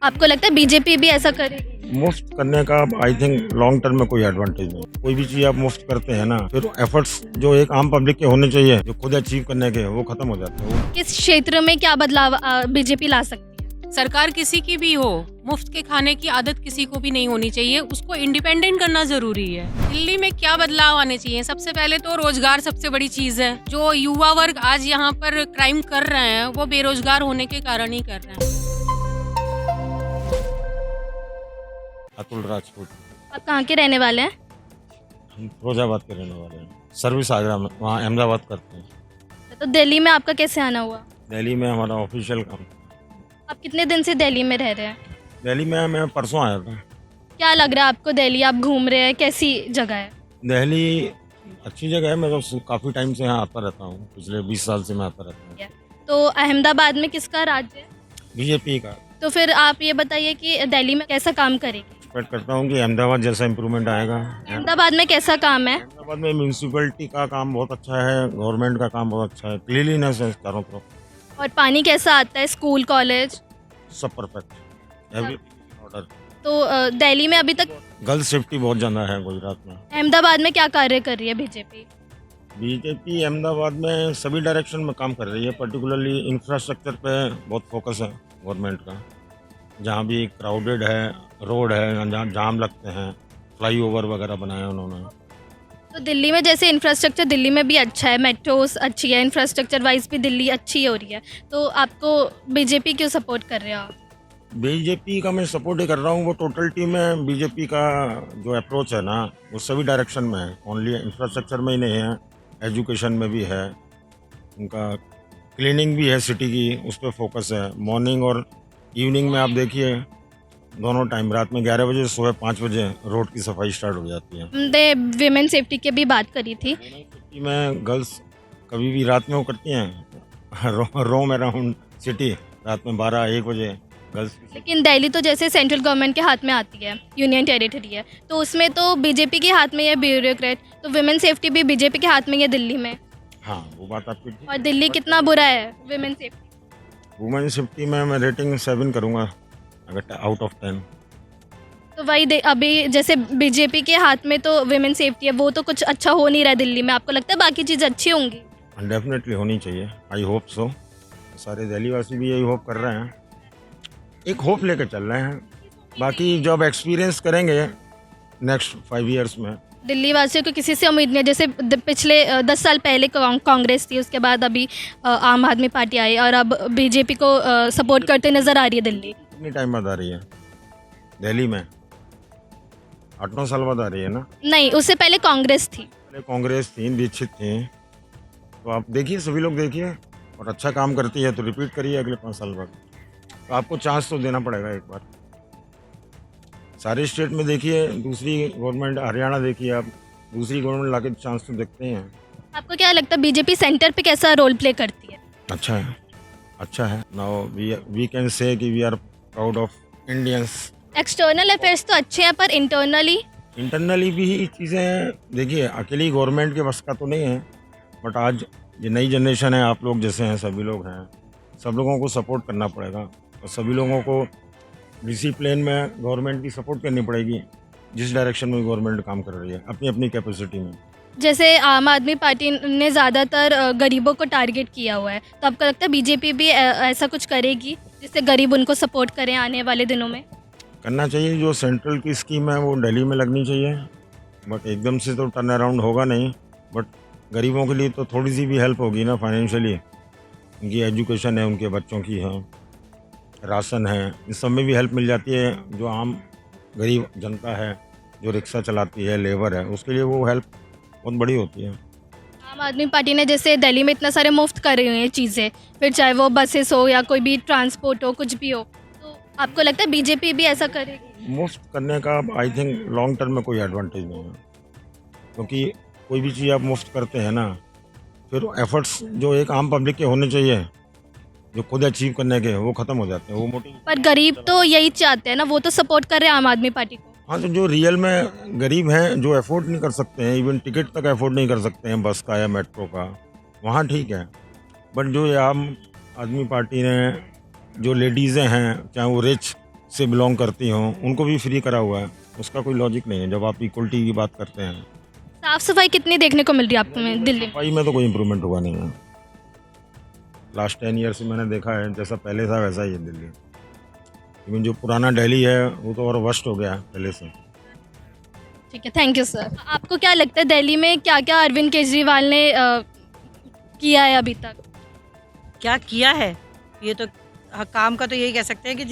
आपको लगता है बीजेपी भी ऐसा करेगी? मुफ्त करने का आई थिंक लॉन्ग टर्म में कोई एडवांटेज नहीं। कोई भी चीज आप मुफ्त करते हैं ना, फिर एफर्ट्स जो एक आम पब्लिक के होने चाहिए, जो खुद अचीव करने के, वो खत्म हो जाते हैं। किस क्षेत्र में क्या बदलाव बीजेपी ला सकती है? सरकार किसी की भी हो, मुफ्त के खाने की आदत किसी को भी नहीं होनी चाहिए। उसको इंडिपेंडेंट करना जरूरी है। दिल्ली में क्या बदलाव आने चाहिए? सबसे पहले तो रोजगार सबसे बड़ी चीज है। जो युवा वर्ग आज यहाँ पर क्राइम कर रहे हैं, वो बेरोजगार होने के कारण ही कर रहे हैं। अतुल राजपूत, आप कहाँ के रहने वाले हैं? हम फिरोजाबाद के रहने वाले हैं। सर्विस आगरा में, वहाँ अहमदाबाद करते हैं। तो दिल्ली में आपका कैसे आना हुआ? दिल्ली में हमारा ऑफिशियल काम। आप कितने दिन से दिल्ली में रह रहे हैं? दिल्ली में मैं परसों आया था। क्या लग रहा है आपको दिल्ली? आप घूम रहे हैं, कैसी जगह है? दिल्ली अच्छी जगह है। मैं तो काफ़ी टाइम से यहाँ आता रहता हूँ। पिछले 20 साल से मैं आता रहता हूँ। तो अहमदाबाद में किसका राज्य है? बीजेपी का। तो फिर आप ये बताइए कि दिल्ली में कैसा काम करेगी? एक्सपेक्ट करता हूँ कि अहमदाबाद जैसा इम्प्रूवमेंट आएगा। अहमदाबाद में कैसा काम है? अहमदाबाद में म्यूनसिपलिटी का काम बहुत अच्छा है, गवर्नमेंट का काम बहुत अच्छा है, क्लीनलीनेस है चारों तरफ। और पानी कैसा आता है? स्कूल, कॉलेज सब परफेक्ट, एवरीथिंग ऑर्डर। तो दिल्ली में अभी तक गर्ल्स सेफ्टी बहुत ज़्यादा है गुजरात में। अहमदाबाद में क्या कार्य कर रही है बीजेपी? बीजेपी अहमदाबाद में सभी डायरेक्शन में काम कर रही है। पर्टिकुलरली इंफ्रास्ट्रक्चर पे बहुत फोकस है गवर्नमेंट का। जहाँ भी क्राउडेड है, रोड है, जहाँ जाम लगते हैं, फ्लाईओवर वगैरह बनाए उन्होंने। तो दिल्ली में जैसे इंफ्रास्ट्रक्चर दिल्ली में भी अच्छा है, मेट्रोस अच्छी है, इंफ्रास्ट्रक्चर वाइज भी दिल्ली अच्छी हो रही है, तो आपको बीजेपी क्यों सपोर्ट कर रहे हो आप? बीजेपी का मैं सपोर्ट ही कर रहा हूँ। वो टोटल टीम है। बीजेपी का जो अप्रोच है ना, वो सभी डायरेक्शन में है। ओनली इंफ्रास्ट्रक्चर में ही नहीं है, एजुकेशन में भी है। उनका क्लीनिंग भी है सिटी की, उस पर फोकस है। मॉर्निंग और इवनिंग में आप देखिए, दोनों टाइम, रात में 11 बजे, सुबह 5 बजे रोड की सफाई स्टार्ट हो जाती है। हमने विमेन सेफ्टी की भी बात करी थी। सिटी में गर्ल्स कभी भी रात में वो करती हैं, रोम अराउंड सिटी, रात में 12-1 बजे गर्ल्स। लेकिन दिल्ली तो जैसे सेंट्रल गवर्नमेंट के हाथ में आती है, यूनियन टेरिटरी है, तो उसमें तो बीजेपी के हाथ में है ब्यूरोक्रेट। तो विमेन सेफ्टी भी बीजेपी के हाथ में है दिल्ली में। हाँ, वो बात आपकी ठीक। और दिल्ली कितना बुरा है विमेन सेफ्टी? वुमेन सेफ्टी में मैं रेटिंग 7 करूँगा, अगर आउट ऑफ 10। तो वही अभी जैसे बीजेपी के हाथ में तो विमेन सेफ्टी है, वो तो कुछ अच्छा हो नहीं रहा है दिल्ली में। आपको लगता है बाकी चीज़ अच्छी होंगी? डेफिनेटली होनी चाहिए, आई होप सो। सारे दिल्ली वासी भी यही होप कर रहे हैं, एक होप लेके चल रहे हैं। बाकी जब एक्सपीरियंस करेंगे नेक्स्ट 5 इयर्स में। दिल्ली वासियों को किसी से उम्मीद नहीं है। जैसे पिछले 10 साल पहले कांग्रेस थी, उसके बाद अभी आम आदमी पार्टी आई, और अब बीजेपी को सपोर्ट करते नजर आ रही है दिल्ली। कितनी टाइम बाद आ रही है दिल्ली में? 8-9 साल बाद आ रही है ना? नहीं, उससे पहले कांग्रेस थी। पहले कांग्रेस थी, दीक्षित थी। तो आप देखिए, सभी लोग देखिए, और अच्छा काम करती है तो रिपीट करिए अगले 5 साल बाद। तो आपको चांस तो देना पड़ेगा एक बार। सारे स्टेट में देखिए, दूसरी गवर्नमेंट, हरियाणा देखिए आप, दूसरी गवर्नमेंट लाके चांस तो देखते हैं। आपको क्या लगता है बीजेपी सेंटर पे कैसा रोल प्ले करती है? अच्छा है, अच्छा है। नाउ वी कैन से कि we are proud of Indians. External affairs तो अच्छे हैं, पर इंटरनली भी चीज़ें देखिए, अकेली गवर्नमेंट के बस का तो नहीं है। बट आज ये नई जनरेशन है, आप लोग जैसे हैं, सभी लोग हैं, सब लोगों को सपोर्ट करना पड़ेगा। और सभी लोगों को डिसिप्लिन में गवर्नमेंट की सपोर्ट करनी पड़ेगी, जिस डायरेक्शन में गवर्नमेंट काम कर रही है, अपनी अपनी कैपेसिटी में। जैसे आम आदमी पार्टी ने ज़्यादातर गरीबों को टारगेट किया हुआ है, तो आपको लगता है बीजेपी भी ऐसा कुछ करेगी जिससे गरीब उनको सपोर्ट करें आने वाले दिनों में? करना चाहिए। जो सेंट्रल की स्कीम है वो दिल्ली में लगनी चाहिए, बट एकदम से तो टर्न अराउंड होगा नहीं। बट गरीबों के लिए तो थोड़ी सी भी हेल्प होगी ना फाइनेंशियली। उनकी एजुकेशन है, उनके बच्चों की है, राशन है, इस सब में भी हेल्प मिल जाती है। जो आम गरीब जनता है, जो रिक्शा चलाती है, लेबर है, उसके लिए वो हेल्प बहुत बड़ी होती है। आम आदमी पार्टी ने जैसे दिल्ली में इतना सारे मुफ्त कर रही हैं चीज़ें, फिर चाहे वो बसेस हो या कोई भी ट्रांसपोर्ट हो, कुछ भी हो, तो आपको लगता है बीजेपी भी ऐसा करेगी? मुफ्त करने का आई थिंक लॉन्ग टर्म में कोई एडवांटेज नहीं है। क्योंकि कोई भी चीज़ आप मुफ्त करते हैं ना, फिर एफर्ट्स जो एक आम पब्लिक के होने चाहिए, जो खुद अचीव करने के, वो खत्म हो जाते हैं। वो मोटिव। पर गरीब तो यही चाहते हैं ना, वो तो सपोर्ट कर रहे हैं आम आदमी पार्टी को। हाँ, तो जो रियल में गरीब हैं, जो अफोर्ड नहीं कर सकते हैं, इवन टिकट तक अफोर्ड नहीं कर सकते हैं बस का या मेट्रो का, वहाँ ठीक है। बट जो ये आम आदमी पार्टी ने, जो लेडीज़ें हैं, चाहे वो रिच से बिलोंग करती हों उनको भी फ्री करा हुआ है, उसका कोई लॉजिक नहीं है जब आप इक्वलिटी की बात करते हैं। साफ सफाई कितनी देखने को मिल रही है आपको दिल्ली में? सफाई में तो कोई इम्प्रूवमेंट हुआ नहीं है। लास्ट 10 ईयर से मैंने देखा है जैसा पहले था वैसा ही है दिल्ली। इवन जो पुराना दिल्ली है वो तो और वर्स्ट हो गया है पहले से। ठीक है, थैंक यू सर। आपको क्या लगता है दिल्ली में क्या क्या अरविंद केजरीवाल ने किया है अभी तक? क्या किया है ये तो काम का तो यही कह सकते हैं कि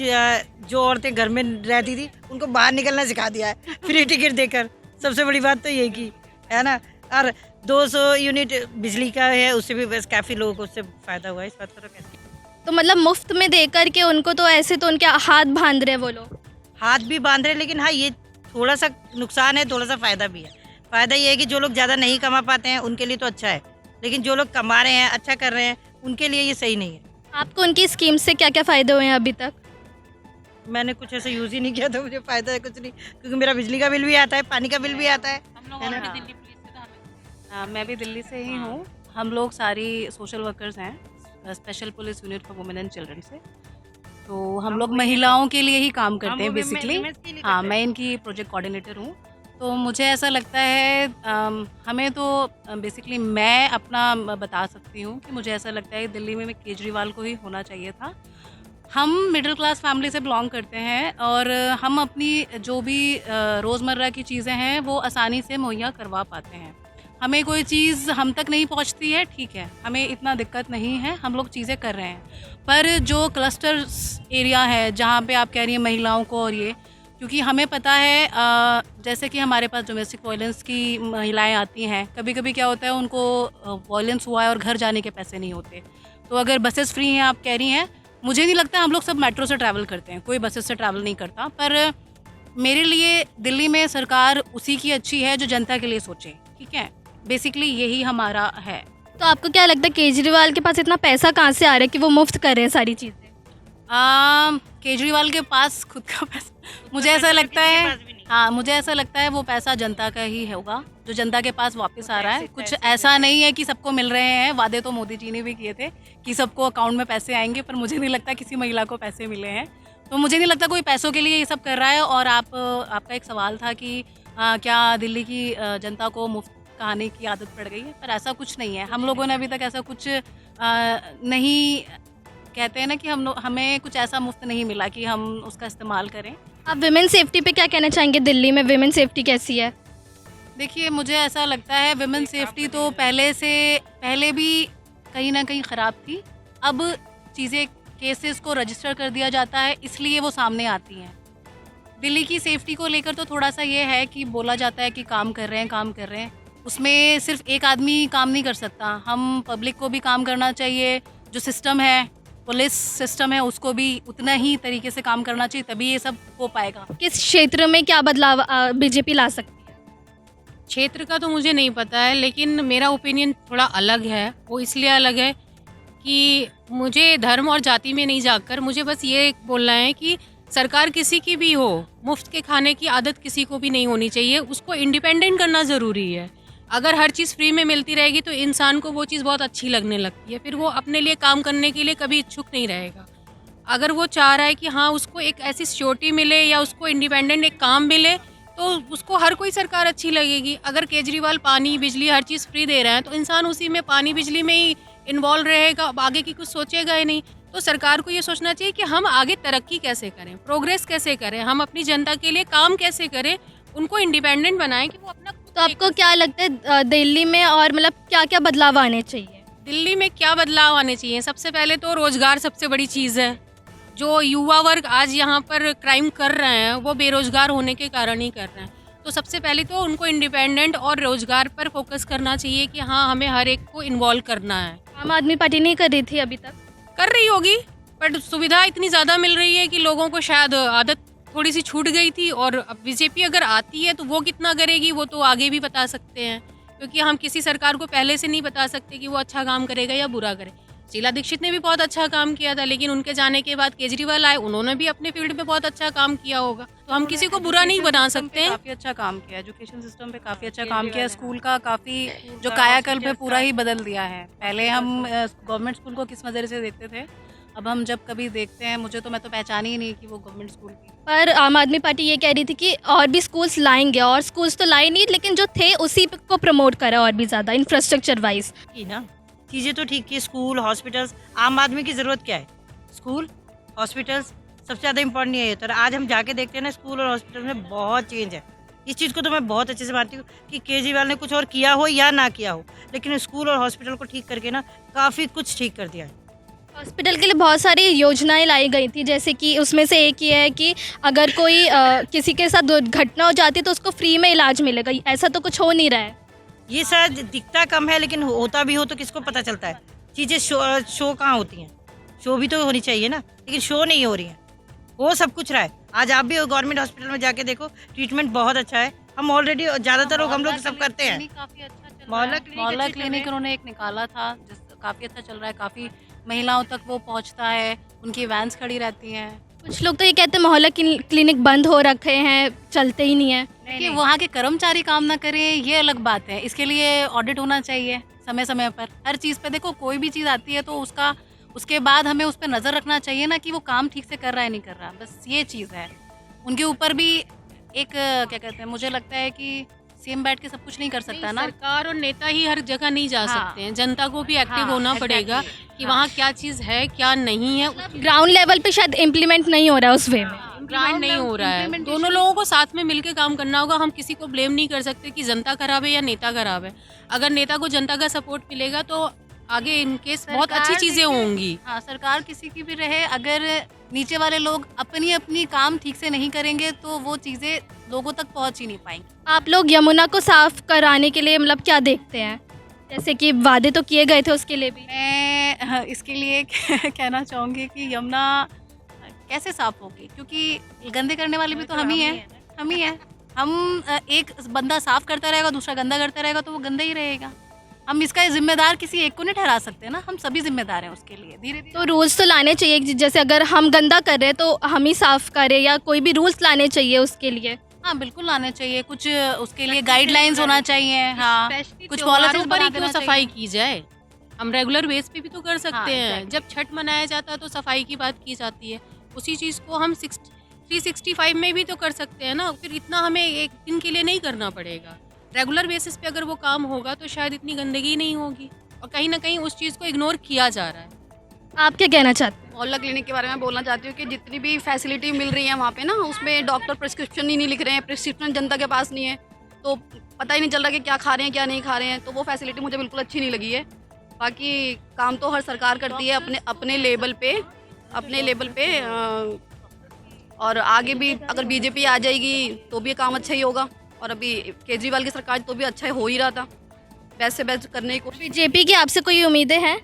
जो औरतें घर में रहती थी उनको बाहर निकलना सिखा दिया है फ्री टिकट देकर। सबसे बड़ी बात तो यही की है ना। और 200 यूनिट बिजली का है, उससे भी बस काफ़ी लोगों को उससे फ़ायदा हुआ है। इस बात का तो कहते हैं तो मतलब मुफ्त में दे करके उनको तो ऐसे तो उनके हाथ बांध रहे वो लोग। हाथ भी बांध रहे, लेकिन हाँ ये थोड़ा सा नुकसान है, थोड़ा सा फ़ायदा भी है। फ़ायदा ये है कि जो लोग ज़्यादा नहीं कमा पाते हैं उनके लिए तो अच्छा है, लेकिन जो लोग कमा रहे हैं अच्छा कर रहे हैं उनके लिए ये सही नहीं है। आपको उनकी स्कीम से क्या क्या फ़ायदे हुए हैं अभी तक? मैंने कुछ ऐसा यूज़ ही नहीं किया तो मुझे फ़ायदा है कुछ नहीं, क्योंकि मेरा बिजली का बिल भी आता है, पानी का बिल भी आता है। मैं भी दिल्ली से ही हूँ। हम लोग सारी सोशल वर्कर्स हैं, special police unit for women and children से। तो हम लोग महिलाओं के लिए ही काम करते हैं बेसिकली। हाँ, मैं इनकी प्रोजेक्ट कोऑर्डिनेटर हूँ। तो मुझे ऐसा लगता है हमें तो बेसिकली मैं अपना बता सकती हूँ कि मुझे ऐसा लगता है दिल्ली में केजरीवाल को ही होना चाहिए था। हम मिडिल क्लास फैमिली से बिलोंग करते हैं और हम अपनी जो भी रोज़मर्रा की चीज़ें हैं वो आसानी से मुहैया करवा पाते हैं। हमें कोई चीज़ हम तक नहीं पहुंचती है, ठीक है, हमें इतना दिक्कत नहीं है, हम लोग चीज़ें कर रहे हैं। पर जो क्लस्टर एरिया है जहाँ पे आप कह रही हैं महिलाओं को, और ये क्योंकि हमें पता है जैसे कि हमारे पास डोमेस्टिक वायलेंस की महिलाएं आती हैं, कभी कभी क्या होता है उनको वायलेंस हुआ है और घर जाने के पैसे नहीं होते। तो अगर बसेस फ्री हैं आप कह रही हैं, मुझे नहीं लगता, हम लोग सब मेट्रो से ट्रैवल करते हैं, कोई बसेस से ट्रैवल नहीं करता। पर मेरे लिए दिल्ली में सरकार उसी की अच्छी है जो जनता के लिए सोचे, ठीक है, बेसिकली यही हमारा है। तो आपको क्या लगता है केजरीवाल के पास इतना पैसा कहाँ से आ रहा है कि वो मुफ्त कर रहे हैं सारी चीज़ें? केजरीवाल के पास खुद का पैसा मुझे ऐसा लगता है, हाँ मुझे ऐसा लगता है वो पैसा जनता का ही होगा जो जनता के पास वापस आ रहा है। कुछ ऐसा नहीं है कि सबको मिल रहे हैं, वादे तो मोदी जी ने भी किए थे कि सबको अकाउंट में पैसे आएंगे, पर मुझे नहीं लगता किसी महिला को पैसे मिले हैं। तो मुझे नहीं लगता कोई पैसों के लिए ये सब कर रहा है। और आपका एक सवाल था कि क्या दिल्ली की जनता को मुफ्त खाने की आदत पड़ गई है, पर ऐसा कुछ नहीं है। हम लोगों ने अभी तक ऐसा कुछ नहीं, कहते हैं ना कि हमें कुछ ऐसा मुफ्त नहीं मिला कि हम उसका इस्तेमाल करें। आप विमेन सेफ्टी पे क्या कहना चाहेंगे? दिल्ली में विमेन सेफ्टी कैसी है? देखिए, मुझे ऐसा लगता है विमेन सेफ्टी तो पहले भी कहीं ना कहीं ख़राब थी। अब चीज़ें, केसेस को रजिस्टर कर दिया जाता है, इसलिए वो सामने आती हैं। दिल्ली की सेफ्टी को लेकर तो थोड़ा सा ये है कि बोला जाता है कि काम कर रहे हैं, उसमें सिर्फ एक आदमी काम नहीं कर सकता, हम पब्लिक को भी काम करना चाहिए। जो सिस्टम है, पुलिस सिस्टम है, उसको भी उतना ही तरीके से काम करना चाहिए, तभी ये सब हो पाएगा। किस क्षेत्र में क्या बदलाव बीजेपी ला सकती है? क्षेत्र का तो मुझे नहीं पता है, लेकिन मेरा ओपिनियन थोड़ा अलग है। वो इसलिए अलग है कि मुझे धर्म और जाति में नहीं जाकर मुझे बस ये बोलना है कि सरकार किसी की भी हो, मुफ्त के खाने की आदत किसी को भी नहीं होनी चाहिए। उसको इंडिपेंडेंट करना ज़रूरी है। अगर हर चीज़ फ्री में मिलती रहेगी तो इंसान को वो चीज़ बहुत अच्छी लगने लगती है, फिर वो अपने लिए काम करने के लिए कभी इच्छुक नहीं रहेगा। अगर वो चाह रहा है कि हाँ उसको एक ऐसी सिक्योरिटी मिले या उसको इंडिपेंडेंट एक काम मिले, तो उसको हर कोई सरकार अच्छी लगेगी। अगर केजरीवाल पानी बिजली हर चीज़ फ्री दे रहे हैं तो इंसान उसी में पानी बिजली में ही इन्वॉल्व रहेगा, अब आगे की कुछ सोचेगा ही नहीं। तो सरकार को ये सोचना चाहिए कि हम आगे तरक्की कैसे करें, प्रोग्रेस कैसे करें, हम अपनी जनता के लिए काम कैसे करें, उनको इंडिपेंडेंट बनाएं कि वो अपना। तो आपको क्या लगता है दिल्ली में और मतलब क्या क्या बदलाव आने चाहिए? दिल्ली में क्या बदलाव आने चाहिए? सबसे पहले तो रोजगार सबसे बड़ी चीज़ है। जो युवा वर्ग आज यहाँ पर क्राइम कर रहे हैं वो बेरोजगार होने के कारण ही कर रहे हैं। तो सबसे पहले तो उनको इंडिपेंडेंट और रोजगार पर फोकस करना चाहिए कि हाँ हमें हर एक को इन्वॉल्व करना है। आम आदमी पार्टी नहीं कर रही थी अभी तक? कर रही होगी, पर सुविधा इतनी ज़्यादा मिल रही है कि लोगों को शायद आदत थोड़ी सी छूट गई थी। और अब बीजेपी अगर आती है तो वो कितना करेगी वो तो आगे भी बता सकते हैं, क्योंकि हम किसी सरकार को पहले से नहीं बता सकते कि वो अच्छा काम करेगा या बुरा करे। शीला दीक्षित ने भी बहुत अच्छा काम किया था, लेकिन उनके जाने के बाद केजरीवाल आए, उन्होंने भी अपने फील्ड में बहुत अच्छा काम किया होगा। तो हम किसी को बुरा नहीं बना सकते। काफ़ी अच्छा काम किया, एजुकेशन सिस्टम पे काफ़ी अच्छा काम किया, स्कूल का काफ़ी जो कायाकल्प है पूरा ही बदल दिया है। पहले हम गवर्नमेंट स्कूल को किस नज़र से देखते थे, अब हम जब कभी देखते हैं, मैं तो पहचानी ही नहीं कि वो गवर्नमेंट स्कूल की। पर आम आदमी पार्टी ये कह रही थी कि और भी स्कूल्स लाएंगे, और स्कूल्स तो लाए नहीं, लेकिन जो थे उसी को प्रमोट करा और भी ज़्यादा इंफ्रास्ट्रक्चर वाइज। की ना चीज़ें तो ठीक की, स्कूल हॉस्पिटल्स, आम आदमी की ज़रूरत क्या है? स्कूल हॉस्पिटल्स सबसे ज़्यादा इंपॉर्टेंट ये होता है। आज हम जाके देखते हैं ना, स्कूल और हॉस्पिटल में बहुत चेंज है। इस चीज़ को तो मैं बहुत अच्छे से मानती हूँ कि केजरीवाल ने कुछ और किया हो या ना किया हो, लेकिन स्कूल और हॉस्पिटल को ठीक करके ना काफ़ी कुछ ठीक कर दिया है। हॉस्पिटल के लिए बहुत सारी योजनाएं लाई गई थी, जैसे कि उसमें से एक ये है कि अगर कोई किसी के साथ दुर्घटना हो जाती है तो उसको फ्री में इलाज मिलेगा। ऐसा तो कुछ हो नहीं रहा है। ये शायद दिखता कम है, लेकिन होता भी हो तो किसको पता चलता है? चीज़ें शो कहाँ होती हैं? शो भी तो होनी चाहिए ना, लेकिन शो नहीं हो रही है। वो सब कुछ रहा है। आज आप भी गवर्नमेंट हॉस्पिटल में जाके देखो, ट्रीटमेंट बहुत अच्छा है। हम ऑलरेडी ज़्यादातर लोग हम लोग सब करते हैं। काफी अच्छा चल रहा मोहल्ला है। क्लिनिक मोहल्ला अच्छे चल रहे क्लिनिक हैं। उन्होंने एक निकाला था, काफी अच्छा चल रहा है। काफी महिलाओं तक वो पहुंचता है, उनकी वैन्स खड़ी रहती हैं। कुछ लोग तो ये कहते हैं मोहल्ला क्लिनिक बंद हो रखे हैं, चलते ही नहीं है। कि वहाँ के कर्मचारी काम ना करें, ये अलग बात है। इसके लिए ऑडिट होना चाहिए समय समय पर। हर चीज़ पे देखो, कोई भी चीज़ आती है तो उसके बाद हमें उस पर नज़र रखना चाहिए ना कि वो काम ठीक से कर रहा है नहीं कर रहा। बस ये चीज़ है। उनके ऊपर भी एक क्या कहते हैं, मुझे लगता है कि सीएम बैठ के सब कुछ नहीं कर सकता ना। सरकार और नेता ही हर जगह नहीं जा हाँ। सकते हैं, जनता को भी एक्टिव हाँ, होना exactly। पड़ेगा कि हाँ। वहाँ क्या चीज़ है क्या नहीं है। ग्राउंड लेवल पे शायद इम्प्लीमेंट नहीं हो रहा है उस वे में। इम्प्लीमेंट नहीं हो रहा है। implementation- दोनों लोगों को साथ में मिलकर काम करना होगा। हम किसी को ब्लेम नहीं कर सकते कि जनता खराब है या नेता खराब है। अगर नेता को जनता का सपोर्ट मिलेगा तो आगे इनकेस बहुत अच्छी सरकार चीजें देखिए- होंगी। हाँ, सरकार किसी की भी रहे, अगर नीचे वाले लोग अपनी काम ठीक से नहीं करेंगे तो वो चीज़ें लोगों तक पहुंच ही नहीं पाएंगी। आप लोग यमुना को साफ कराने के लिए मतलब क्या देखते हैं? जैसे कि वादे तो किए गए थे उसके लिए भी। मैं इसके लिए कहना चाहूँगी कि यमुना कैसे साफ होगी, क्योंकि गंदे करने वाले भी तो हम ही हैं। हम एक बंदा साफ करता रहेगा, दूसरा गंदा करता रहेगा तो वो गंदा ही रहेगा। हम इसका जिम्मेदार किसी एक को नहीं ठहरा सकते ना, हम सभी जिम्मेदार हैं उसके लिए। धीरे धीरे तो रूल्स तो लाने चाहिए, जैसे अगर हम गंदा कर रहे हैं तो हम ही साफ करें, या कोई भी रूल्स लाने चाहिए उसके लिए। हाँ, बिल्कुल लाने चाहिए। कुछ उसके लिए गाइडलाइंस होना चाहिए। हाँ, कुछ पॉलिसीज पर बना ही क्यों देना सफाई चाहिए। की जाए? हम रेगुलर बेस पे भी तो कर सकते हाँ, हैं। exactly। जब छठ मनाया जाता है तो सफाई की बात की जाती है, उसी चीज़ को हम 365 में भी तो कर सकते हैं ना। फिर इतना हमें एक दिन के लिए नहीं करना पड़ेगा। रेगुलर बेसिस पे अगर वो काम होगा तो शायद इतनी गंदगी नहीं होगी, और कहीं ना कहीं उस चीज़ को इग्नोर किया जा रहा है। आप क्या कहना चाहते हैं? मोहल्ला क्लिनिक के बारे में बोलना चाहती हूँ कि जितनी भी फैसिलिटी मिल रही है वहाँ पे ना, उसमें डॉक्टर प्रिस्क्रिप्शन ही नहीं लिख रहे हैं, प्रिस्क्रिप्शन जनता के पास नहीं है, तो पता ही नहीं चल रहा कि क्या खा रहे हैं क्या नहीं खा रहे हैं। तो वो फैसिलिटी मुझे बिल्कुल अच्छी नहीं लगी है। बाकी काम तो हर सरकार करती है अपने लेवल पे और आगे भी अगर बीजेपी आ जाएगी तो भी ये काम अच्छा ही होगा। और अभी केजरीवाल की सरकार तो भी अच्छा हो ही रहा था, बेस्ट से बेस्ट करने की कोशिश। बीजेपी की आपसे कोई उम्मीदें हैं?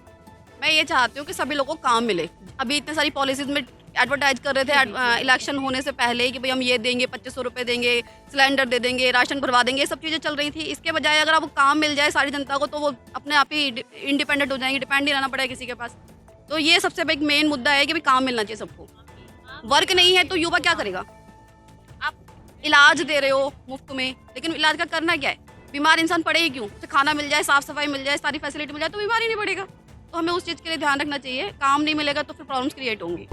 मैं ये चाहती हूँ कि सभी लोगों को काम मिले। अभी इतने सारी पॉलिसीज में एडवर्टाइज कर रहे थे इलेक्शन होने से पहले ही कि भाई हम ये देंगे, 2500 रुपये देंगे, सिलेंडर दे देंगे, राशन भरवा देंगे, ये सब चीज़ें चल रही थी। इसके बजाय अगर आपको काम मिल जाए सारी जनता को तो वो अपने आप ही इंडिपेंडेंट हो जाएंगे, डिपेंड नहीं रहना पड़ेगा किसी के पास। तो ये सबसे एक मेन मुद्दा है कि भाई काम मिलना चाहिए सबको। वर्क नहीं है तो युवा क्या करेगा? आप इलाज दे रहे हो मुफ्त में, लेकिन इलाज का करना क्या है? बीमार इंसान पड़े ही क्यों? उसे खाना मिल जाए, साफ सफाई मिल जाए, सारी फैसिलिटी मिल जाए तो बीमार ही नहीं पड़ेगा। तो हमें उस चीज़ के लिए ध्यान रखना चाहिए। काम नहीं मिलेगा तो फिर प्रॉब्लम्स क्रिएट होंगी।